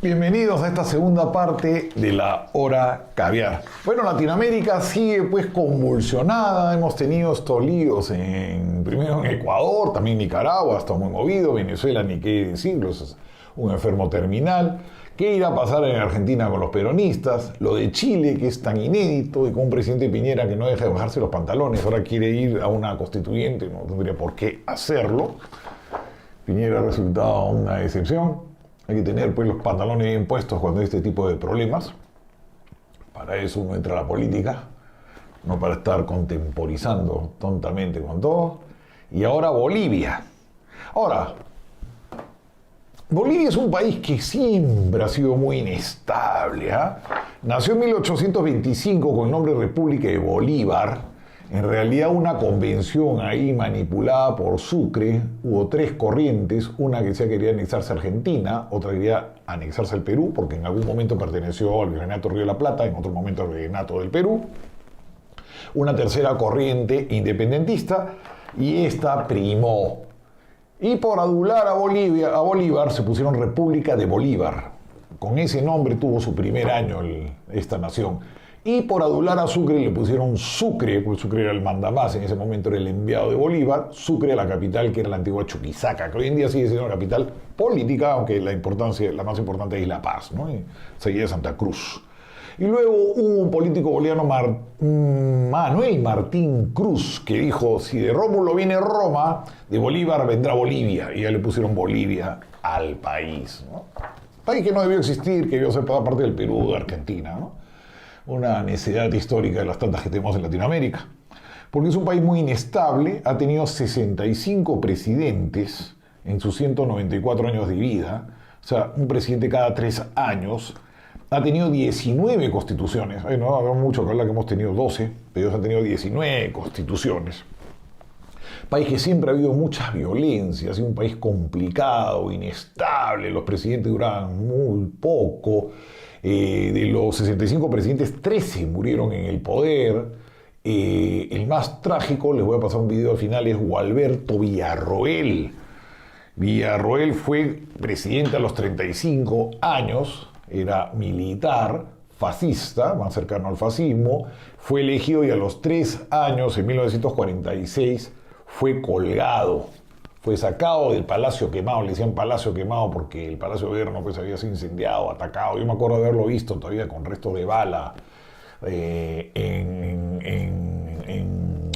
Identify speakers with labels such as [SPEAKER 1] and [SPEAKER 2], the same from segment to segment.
[SPEAKER 1] Bienvenidos a esta segunda parte de la Hora Caviar. Bueno, Latinoamérica sigue pues convulsionada, hemos tenido estos líos primero en Ecuador, también Nicaragua, está muy movido, Venezuela ni qué decirlo, es un enfermo terminal. ¿Qué irá a pasar en Argentina con los peronistas? Lo de Chile, que es tan inédito, y con un presidente Piñera que no deja de bajarse los pantalones, ahora quiere ir a una constituyente, no tendría por qué hacerlo. Piñera ha resultado una excepción. Hay que tener pues los pantalones bien puestos cuando hay este tipo de problemas. Para eso uno entra a la política, no para estar contemporizando tontamente con todo. Y ahora Bolivia. Ahora, Bolivia es un país que siempre ha sido muy inestable. Nació en 1825 con el nombre República de Bolívar. En realidad una convención ahí manipulada por Sucre, hubo tres corrientes, una que decía que quería anexarse a Argentina, otra quería anexarse al Perú, porque en algún momento perteneció al Virreinato Río de la Plata, en otro momento al Virreinato del Perú, una tercera corriente independentista, y esta primó. Y por adular a Bolívar se pusieron República de Bolívar. Con ese nombre tuvo su primer año esta nación. Y por adular a Sucre le pusieron Sucre, porque Sucre era el mandamás, en ese momento era el enviado de Bolívar, Sucre a la capital, que era la antigua Chuquisaca, que hoy en día sigue siendo la capital política, aunque la más importante es La Paz, ¿no? Y seguida de Santa Cruz. Y luego hubo un político boliviano, Manuel Martín Cruz, que dijo, si de Rómulo viene Roma, de Bolívar vendrá Bolivia, y ya le pusieron Bolivia al país, ¿no? País que no debió existir, que debió ser parte del Perú, de Argentina, ¿no? Una necesidad histórica de las tantas que tenemos en Latinoamérica. Porque es un país muy inestable, ha tenido 65 presidentes en sus 194 años de vida, o sea, un presidente cada 3 años, ha tenido 19 constituciones, no hablamos mucho que hablar que hemos tenido 12, pero ellos han tenido 19 constituciones. País que siempre ha habido mucha violencia, ha sido un país complicado, inestable, los presidentes duraban muy poco. De los 65 presidentes, 13 murieron en el poder. El más trágico, les voy a pasar un video al final, es Gualberto Villarroel. Villarroel fue presidente a los 35 años, era militar, fascista, más cercano al fascismo, fue elegido y a los 3 años, en 1946, fue colgado. Fue sacado del Palacio Quemado, le decían Palacio Quemado porque el Palacio de Gobierno pues había sido incendiado, atacado. Yo me acuerdo de haberlo visto todavía con restos de bala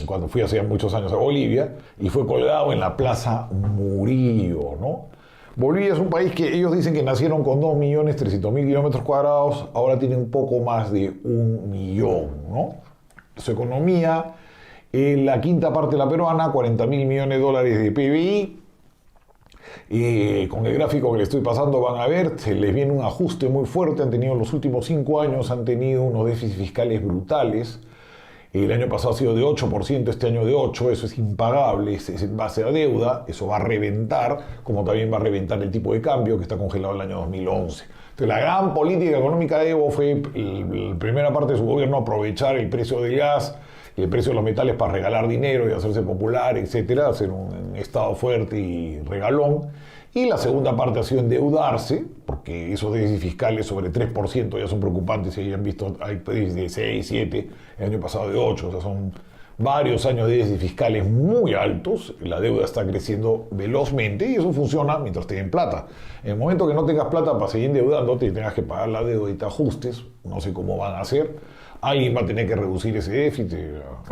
[SPEAKER 1] cuando fui hace muchos años a Bolivia, y fue colgado en la Plaza Murillo, ¿no? Bolivia es un país que ellos dicen que nacieron con 2.300.000 kilómetros cuadrados, ahora tienen un poco más de 1 millón, ¿no? Su economía, la quinta parte de la peruana, 40.000 millones de dólares de PBI. Con el gráfico que les estoy pasando van a ver, se les viene un ajuste muy fuerte. Han tenido los últimos 5 años, han tenido unos déficits fiscales brutales. El año pasado ha sido de 8%, este año de 8%, eso es impagable, es en base a deuda, eso va a reventar, como también va a reventar el tipo de cambio que está congelado en el año 2011. Entonces la gran política económica de Evo fue, la primera parte de su gobierno, aprovechar el precio del gas y el precio de los metales para regalar dinero y hacerse popular, etcétera, hacer un Estado fuerte y regalón. Y la segunda parte ha sido endeudarse, porque esos déficits fiscales sobre 3% ya son preocupantes, y han visto, hay déficits de 6, 7, el año pasado de 8, o sea, son varios años de déficits fiscales muy altos, la deuda está creciendo velozmente y eso funciona mientras tengan plata. En el momento que no tengas plata para seguir endeudándote y tengas que pagar la deuda y te ajustes, no sé cómo van a hacer, alguien va a tener que reducir ese déficit,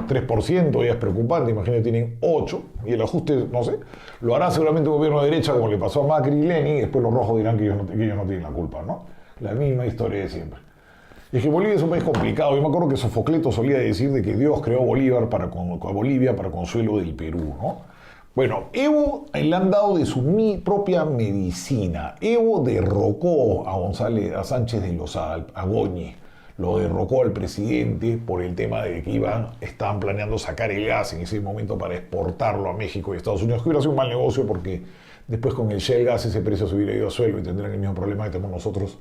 [SPEAKER 1] 3% ya es preocupante, imagínate, tienen 8, y el ajuste, no sé, lo hará seguramente un gobierno de derecha como le pasó a Macri y Lenin, y después los rojos dirán que ellos no tienen la culpa, ¿no? La misma historia de siempre. Es que Bolivia es un país complicado. Yo me acuerdo que Sofocleto solía decir de que Dios creó a Bolivia para consuelo del Perú, ¿no? Bueno, Evo le han dado de su propia medicina. Evo derrocó a Sánchez de los Agoñi. Lo derrocó al presidente por el tema de que estaban planeando sacar el gas en ese momento para exportarlo a México y Estados Unidos, que hubiera sido un mal negocio porque después con el shale gas ese precio se hubiera ido a suelo y tendrán el mismo problema que tenemos nosotros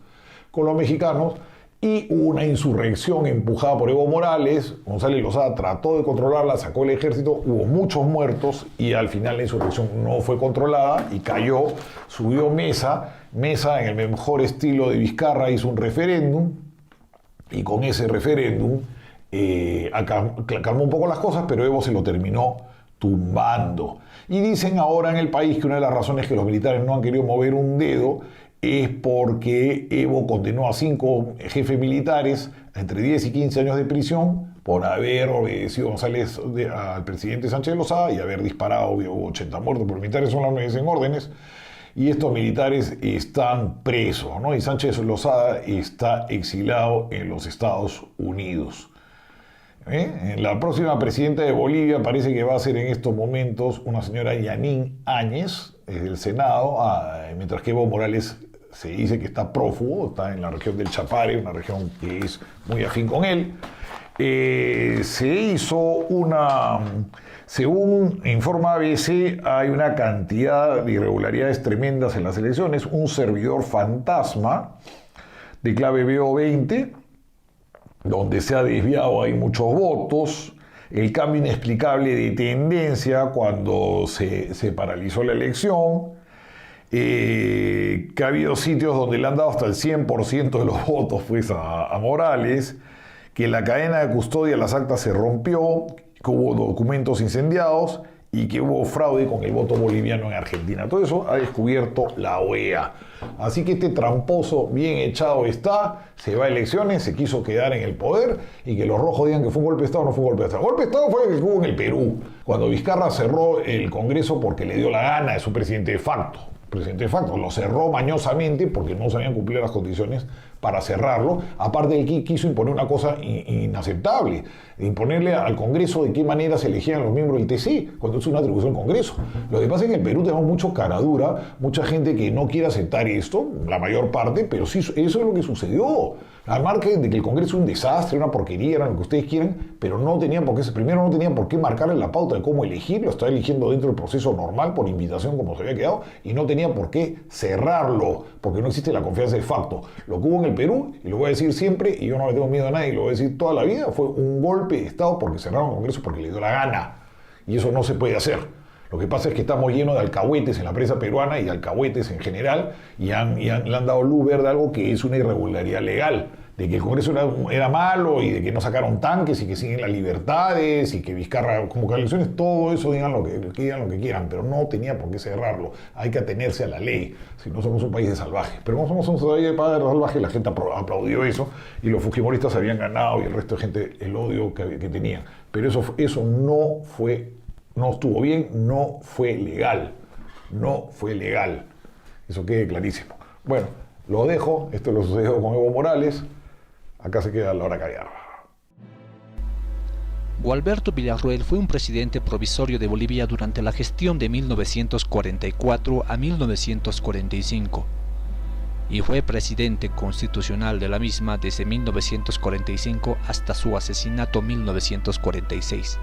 [SPEAKER 1] con los mexicanos. y hubo una insurrección empujada por Evo Morales. González Lozada trató de controlarla, sacó el ejército, hubo muchos muertos y al final la insurrección no fue controlada y cayó. Subió Mesa, en el mejor estilo de Vizcarra hizo un referéndum y con ese referéndum calmó un poco las cosas, pero Evo se lo terminó tumbando. Y dicen ahora en el país que una de las razones que los militares no han querido mover un dedo es porque Evo condenó a 5 jefes militares a entre 10 y 15 años de prisión por haber obedecido al presidente Sánchez Lozada y haber disparado. Hubo 80 muertos por militares, son las obedecen órdenes. Y estos militares están presos, ¿no? Y Sánchez Lozada está exilado en los Estados Unidos. La próxima presidenta de Bolivia parece que va a ser en estos momentos una señora Yanín Áñez, del Senado, mientras que Evo Morales se dice que está prófugo, está en la región del Chapare, una región que es muy afín con él. Se hizo según informa ABC, hay una cantidad de irregularidades tremendas en las elecciones, un servidor fantasma de clave BO20, donde se ha desviado, hay muchos votos, el cambio inexplicable de tendencia cuando se paralizó la elección, que ha habido sitios donde le han dado hasta el 100% de los votos pues, a Morales, que la cadena de custodia de las actas se rompió, que hubo documentos incendiados y que hubo fraude con el voto boliviano en Argentina. Todo eso ha descubierto la OEA. Así que este tramposo bien echado está, se va a elecciones, se quiso quedar en el poder y que los rojos digan que fue un golpe de Estado o no fue un golpe de Estado. El golpe de Estado fue el que hubo en el Perú, cuando Vizcarra cerró el Congreso porque le dio la gana de su presidente de facto. Lo cerró mañosamente porque no sabían cumplir las condiciones para cerrarlo. Aparte de que quiso imponer una cosa inaceptable, imponerle al Congreso de qué manera se elegían los miembros del TC, cuando es una atribución del Congreso. Lo que pasa es que en el Perú tenemos mucho caradura, mucha gente que no quiere aceptar esto, la mayor parte, pero sí, eso es lo que sucedió. Al margen de que el Congreso es un desastre, una porquería, era lo que ustedes quieran, pero no tenían por qué, primero no tenían por qué marcarle la pauta de cómo elegirlo, estaba eligiendo dentro del proceso normal por invitación como se había quedado, y no tenía por qué cerrarlo, porque no existe la confianza de facto. Lo que hubo en el Perú, y lo voy a decir siempre, y yo no le tengo miedo a nadie, y lo voy a decir toda la vida, fue un golpe de Estado porque cerraron el Congreso porque le dio la gana, y eso no se puede hacer. Lo que pasa es que estamos llenos de alcahuetes en la prensa peruana y alcahuetes en general, y le han dado luz verde a algo que es una irregularidad legal, de que el Congreso era malo y de que no sacaron tanques y que siguen las libertades y que Vizcarra convocó elecciones, todo eso digan lo que quieran, pero no tenía por qué cerrarlo. Hay que atenerse a la ley, si no somos un país de salvajes. Pero como somos un país de salvajes, la gente aplaudió eso y los fujimoristas habían ganado y el resto de gente el odio que tenían. Pero eso no estuvo bien, no fue legal. Eso quede clarísimo. Bueno, lo dejo, esto lo sucedió con Evo Morales. Acá se queda Laura Callar.
[SPEAKER 2] Gualberto Villarroel fue un presidente provisorio de Bolivia durante la gestión de 1944 a 1945 y fue presidente constitucional de la misma desde 1945 hasta su asesinato en 1946.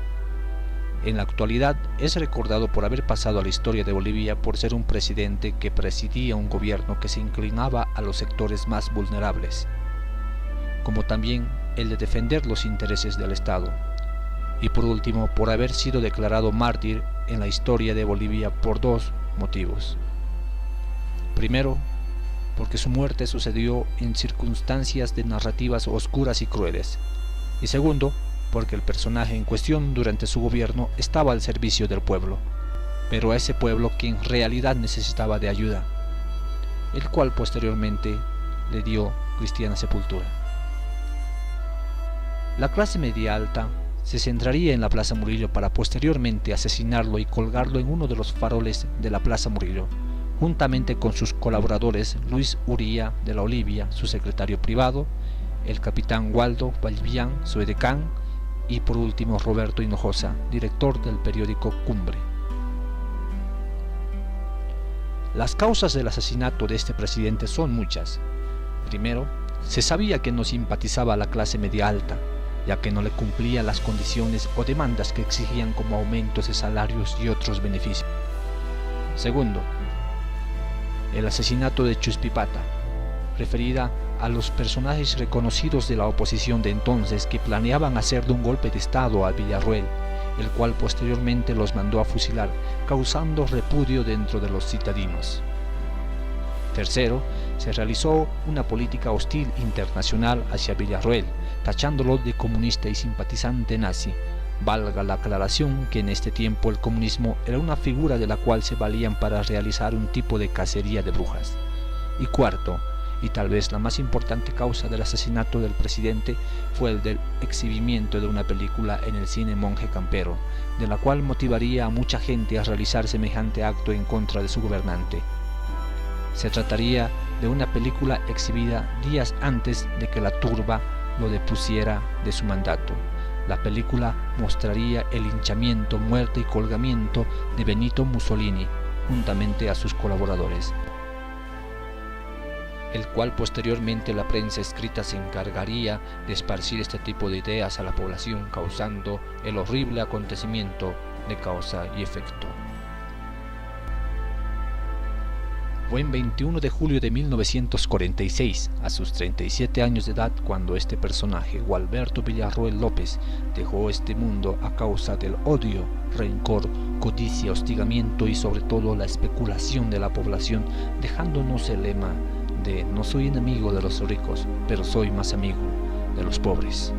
[SPEAKER 2] En la actualidad es recordado por haber pasado a la historia de Bolivia por ser un presidente que presidía un gobierno que se inclinaba a los sectores más vulnerables, como también el de defender los intereses del Estado, y por último por haber sido declarado mártir en la historia de Bolivia por 2 motivos. Primero, porque su muerte sucedió en circunstancias de narrativas oscuras y crueles, y segundo, porque el personaje en cuestión durante su gobierno estaba al servicio del pueblo, pero a ese pueblo que en realidad necesitaba de ayuda, el cual posteriormente le dio cristiana sepultura. La clase media alta se centraría en la Plaza Murillo para posteriormente asesinarlo y colgarlo en uno de los faroles de la Plaza Murillo, juntamente con sus colaboradores Luis Uría de la Olivia, su secretario privado, el capitán Waldo Vallivian, su edecán, y por último Roberto Hinojosa, director del periódico Cumbre. Las causas del asesinato de este presidente son muchas. Primero, se sabía que no simpatizaba a la clase media alta, ya que no le cumplía las condiciones o demandas que exigían como aumentos de salarios y otros beneficios. Segundo, el asesinato de Chuspipata, referida a los personajes reconocidos de la oposición de entonces que planeaban hacerle un golpe de estado a Villarroel, el cual posteriormente los mandó a fusilar, causando repudio dentro de los citadinos. Tercero, se realizó una política hostil internacional hacia Villarroel, tachándolo de comunista y simpatizante nazi. Valga la aclaración que en este tiempo el comunismo era una figura de la cual se valían para realizar un tipo de cacería de brujas. Y cuarto, y tal vez la más importante causa del asesinato del presidente, fue el del exhibimiento de una película en el cine Monje Campero, de la cual motivaría a mucha gente a realizar semejante acto en contra de su gobernante. Se trataría de una película exhibida días antes de que la turba lo depusiera de su mandato. La película mostraría el linchamiento, muerte y colgamiento de Benito Mussolini, juntamente a sus colaboradores, el cual posteriormente la prensa escrita se encargaría de esparcir este tipo de ideas a la población, causando el horrible acontecimiento de causa y efecto. Fue en 21 de julio de 1946, a sus 37 años de edad, cuando este personaje, Gualberto Villarroel López, dejó este mundo a causa del odio, rencor, codicia, hostigamiento y sobre todo la especulación de la población, dejándonos el lema de: no soy enemigo de los ricos, pero soy más amigo de los pobres.